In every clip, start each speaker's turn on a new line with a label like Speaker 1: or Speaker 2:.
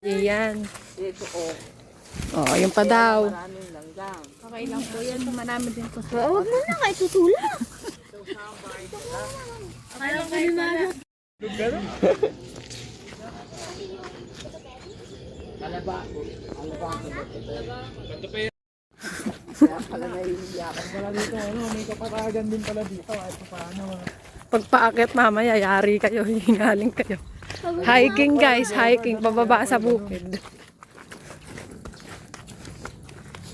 Speaker 1: Iyan.
Speaker 2: Ito oh.
Speaker 1: Oh, yung pa daw.
Speaker 2: Maraming langgang.
Speaker 3: Okay lang po yan. Marami din po.
Speaker 4: Huwag mo na kahit tutula. Akala ko ni Mama.
Speaker 2: Kalaba. Kaya pala naiiyakan pala dito. May kapatagan din pala dito. At paano.
Speaker 1: Pagpaakit mamaya, yari kayo, hingaling kayo. Hiking guys, hiking, pababa sa bukid.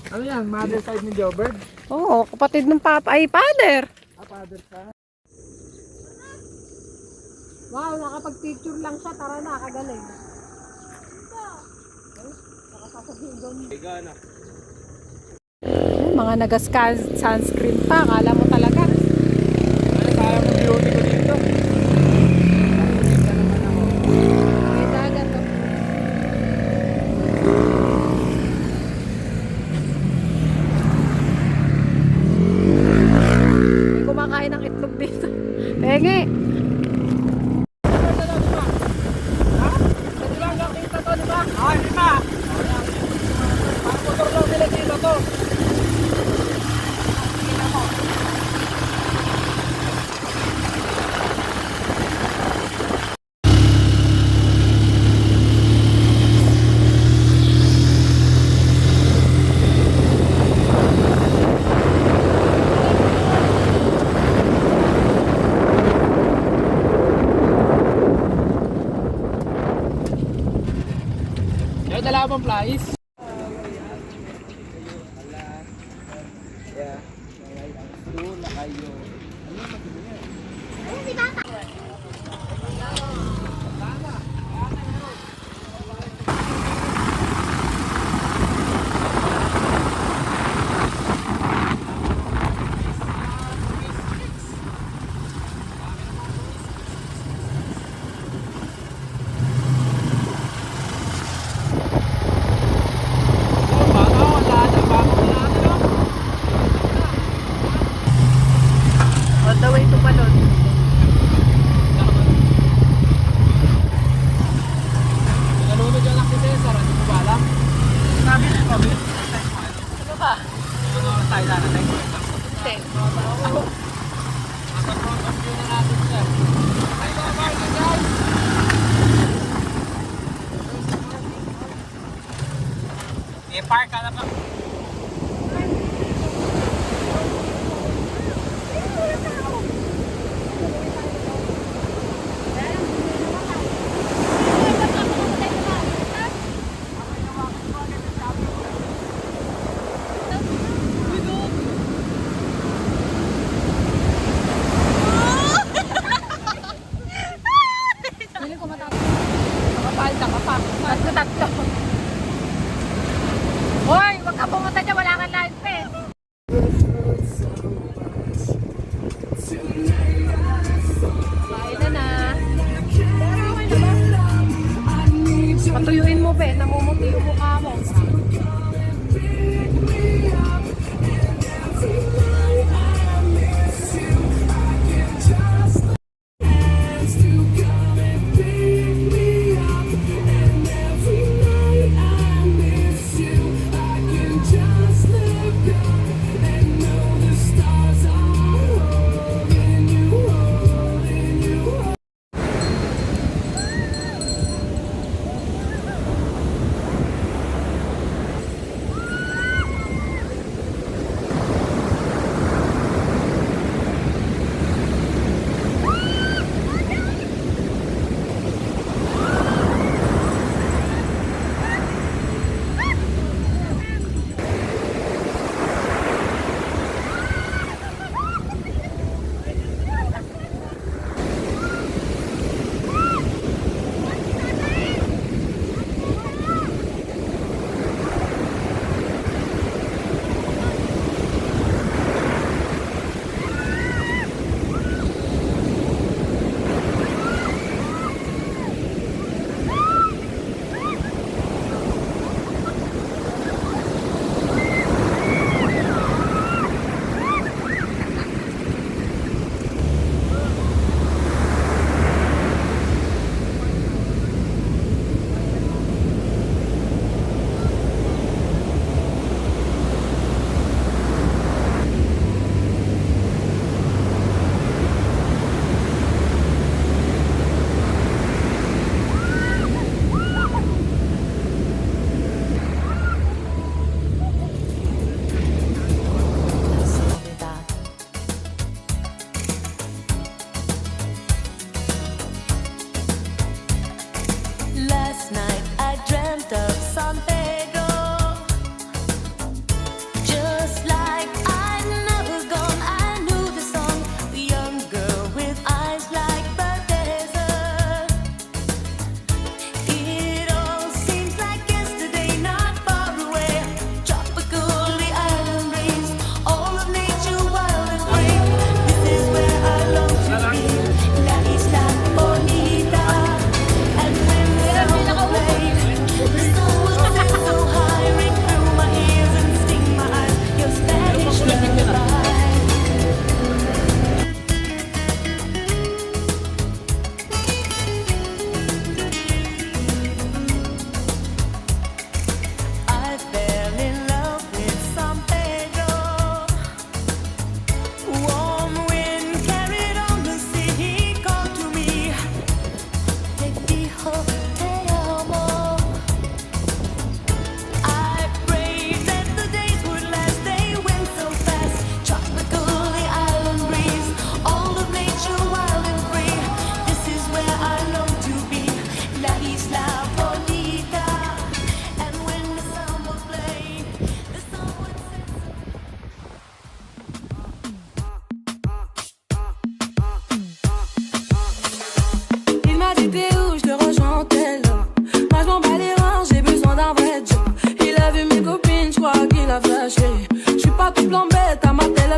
Speaker 2: Ano yan? Mother side ni Jobert?
Speaker 1: Oo, kapatid ng papa, ay father.
Speaker 2: Father ka?
Speaker 1: Wow, nakapag-picture lang siya, tara na, kagaling. Mga nagascan sunscreen pa, akala mo talaga.
Speaker 2: Ano kaya mo beauty ko dito?
Speaker 1: May dagat to. May kumakain ng itlog dito. Penge!
Speaker 2: Ah, lima! Parang motor lang nila dito to. Yung dala bang flies? Yeah. Doon na kayo. Ano yung pagkili niya?
Speaker 4: Ayun si Tata.
Speaker 1: All the way to Palon.
Speaker 2: Nalunod yung anak ni Cesar, hindi mo ba alam? Sabi na kami.
Speaker 1: Ano ba?
Speaker 2: Ano tayo na natin?
Speaker 1: Hindi.
Speaker 2: Nasa front of view na natin siya. Ay, mga parking guys! Park ka na ba?
Speaker 1: Nakapalda ka pa. Tatlo. Hoy, wag ka pumunta dyan, wala kang live pen. Kain na na. Patuyuin mo, Ben. Namumuti yung mukha mo.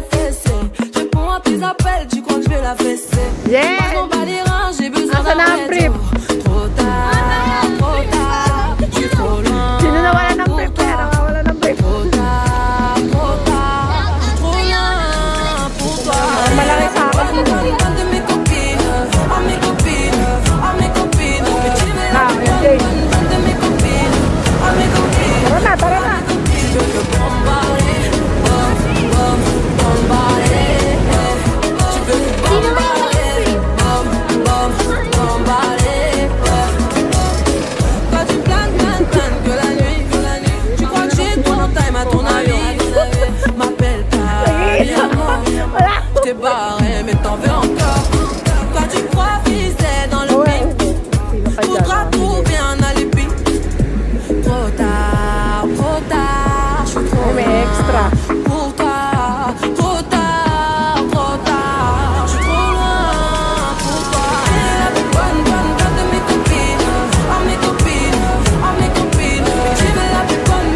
Speaker 5: la fesser. Je réponds à tes appels, tu crois que je vais la fesser.
Speaker 1: Yeah!
Speaker 5: Moi, je m'en bats les reins, j'ai besoin
Speaker 1: Asa na ang
Speaker 5: d'un
Speaker 1: brief?
Speaker 5: réseau. Trop tard, je suis trop loin.
Speaker 1: Sino nawala ng brief?
Speaker 5: pour
Speaker 1: Kaya
Speaker 5: toi.
Speaker 1: nawawala ng brief.
Speaker 5: Trop tard, je suis trop loin pour toi.
Speaker 1: Malaki sa akin.
Speaker 5: Parle de mes copines, à mes copines, à mes copines. Mais tu veux la
Speaker 1: Ah,
Speaker 5: plus
Speaker 1: okay.
Speaker 5: bonne, parle de mes copines, à mes copines.
Speaker 1: Tara na, tara na.
Speaker 5: Je veux te bombarder, bombarder. Je veux te bombarder, bombarder. Quand tu planes que la nuit, tu crois que j'ai ton time à ton avis. M'appelle pas, je t'ai barré, mais t'en veux encore. Quand tu crois viser dans le pic, faudra trouver un alibi. Trop tard, je suis trop
Speaker 1: Mais
Speaker 5: loin
Speaker 1: extra.
Speaker 5: pour toi. Trop tard, je suis trop loin pour toi. Et la plus bonne de mes copines, à mes copines, à mes copines. Tu veux la plus bonne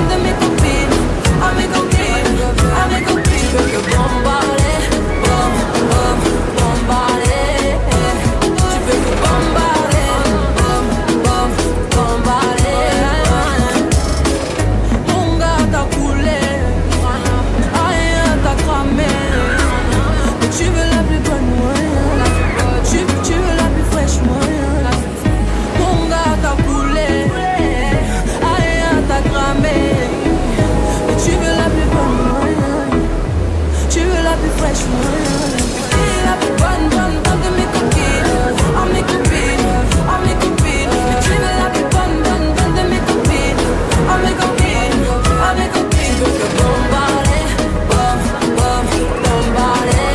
Speaker 5: de mes copines, à mes copines, à mes copines. Je veux te bombarder, bombarder. Tu veux te bombarder, bombarder. Mon gars t'a coulé, rien t'a cramé. Mais tu veux la plus bonne moyenne, tu veux la plus fraîche moyenne. Mon gars t'a coulé, rien t'a cramé. Mais tu veux la plus bonne moyenne, tu veux la plus fraîche moyenne. Et la plus bonne de mes copines, à mes copines, à mes copines. Mais tu veux la plus bonne de mes copines, à mes copines, à mes copines. Je veux te bombarder, bombarder.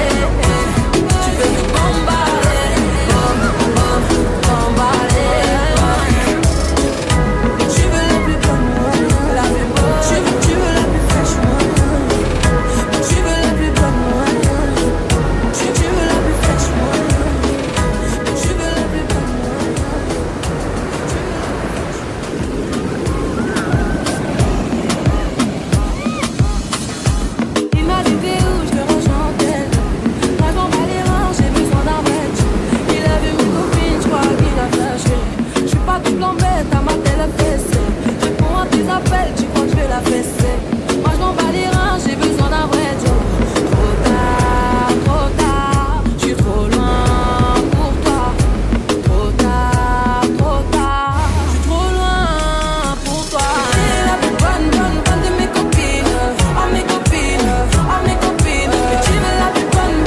Speaker 5: Tu veux te bombarder, bombarder. Tu veux la plus bonne moyenne, la plus bonne. Tu veux la plus fraîche moyenne. Tu veux la plus bonne moyenne. Tu veux la plus fraîche moyenne. Tu veux la plus bonne moyenne. Il m'a dit t'es où, je te rejoins en tête. Moi je m'en bats les reins, j'ai besoin d'un match. Il a vu mes copines, je crois qu'il a flashé. Je suis pas toute bête, à ma tête la fessée. Je réponds à tes appels, tu crois que je vais la fesser. Moi je m'en bats les reins, j'ai besoin d'un vrai job. Trop tard, je suis trop loin pour toi. Trop tard, je suis trop loin pour toi. Et la plus bonne de mes copines, à mes copines, à mes copines. Mais tu veux la plus bonne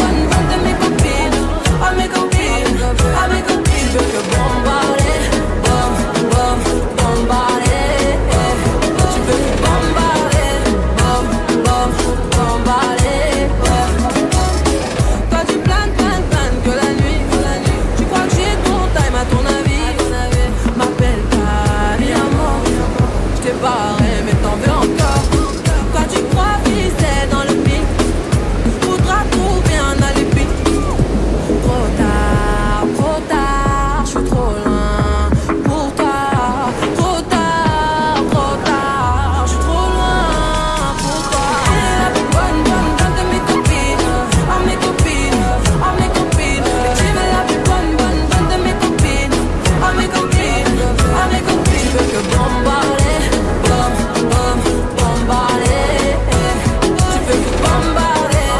Speaker 5: de mes copines, à mes copines, à mes copines. Je veux te bombarder, bombarder. Tu veux te bombarder, bombarder. Quand tu planes que la nuit, tu crois que j'ai ton time à ton avis. M'appelle pas, viens moi, je t'ai barré, mais t'en veux encore. Quand tu crois viser dans le pic, faudra trouver un alibi. Trop tard, je suis trop loin pour toi. Trop tard, je suis trop loin pour toi. Et la plus bonne de mes copines, à mes copines, à mes copines. Mais tu veux la plus bonne de mes copines, à mes copines, à mes copines. Je veux te bombarder, bombarder. Tu veux te bombarder,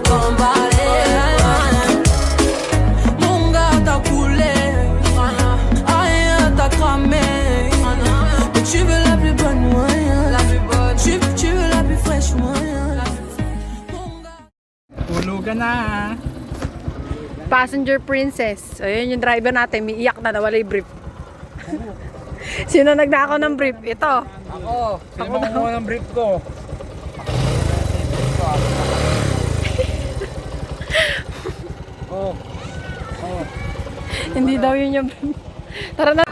Speaker 5: bombarder. Mon gars t'a coulé, rien t'a cramé. Mais tu veux la plus bonne moyenne, tu veux la plus fraîche moyenne. Mon gars.
Speaker 2: Tulugan na.
Speaker 1: Passenger princess. Ayun yung driver natin. May iyak na nawala yung brief. Sino nagnakaw ng brief? Ito.
Speaker 2: Ako. Sino makukuha ng brief ko? Oh.
Speaker 1: Hindi daw yun yung brief. Tara na.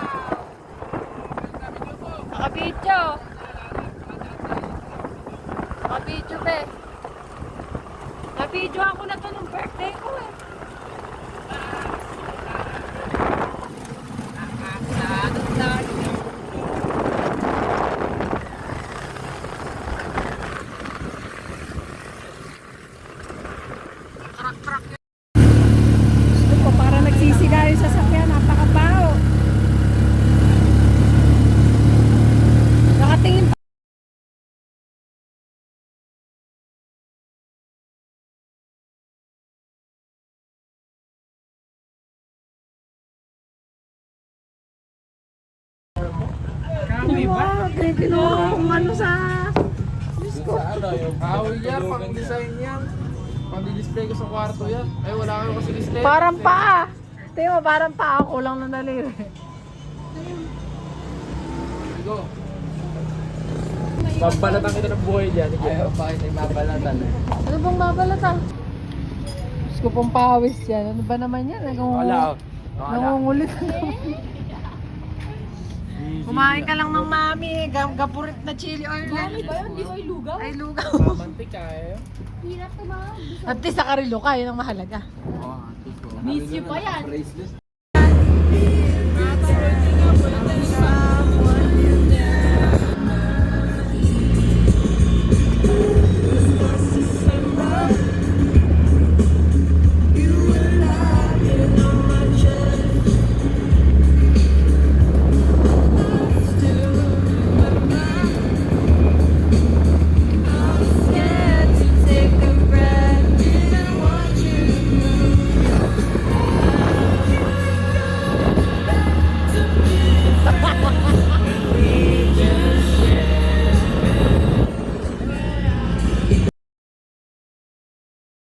Speaker 1: Nakabidyo. Nakabidyo, be. Nakabidyo ako na to nung birthday ko eh. wag. Kaya kinuha kong ano sa...
Speaker 2: Kahoy yan, pang design yan. Pang display ko sa kwarto yan. Ay, wala kayo kasi display.
Speaker 1: Parang paa. Tingnan mo, parang paa. Kulang ng daliri.
Speaker 2: Go. Babalatan kita ng buhay dyan. Ayaw, bakit ay mabalatan eh?
Speaker 1: Ano bang babalatan? Diyos ko pong pawis yan. Ano ba naman yan?
Speaker 2: Wala.
Speaker 1: Nangungulit. Kumain ka lang ng mami. Gapurit na chili oil. Mami ba yun? Di oil lugaw? Ay, lugaw.
Speaker 2: Mantika eh.
Speaker 4: Hirap tumawag.
Speaker 1: At least sa karilo ka. Yun ang mahalaga.
Speaker 2: Miss you pa yan.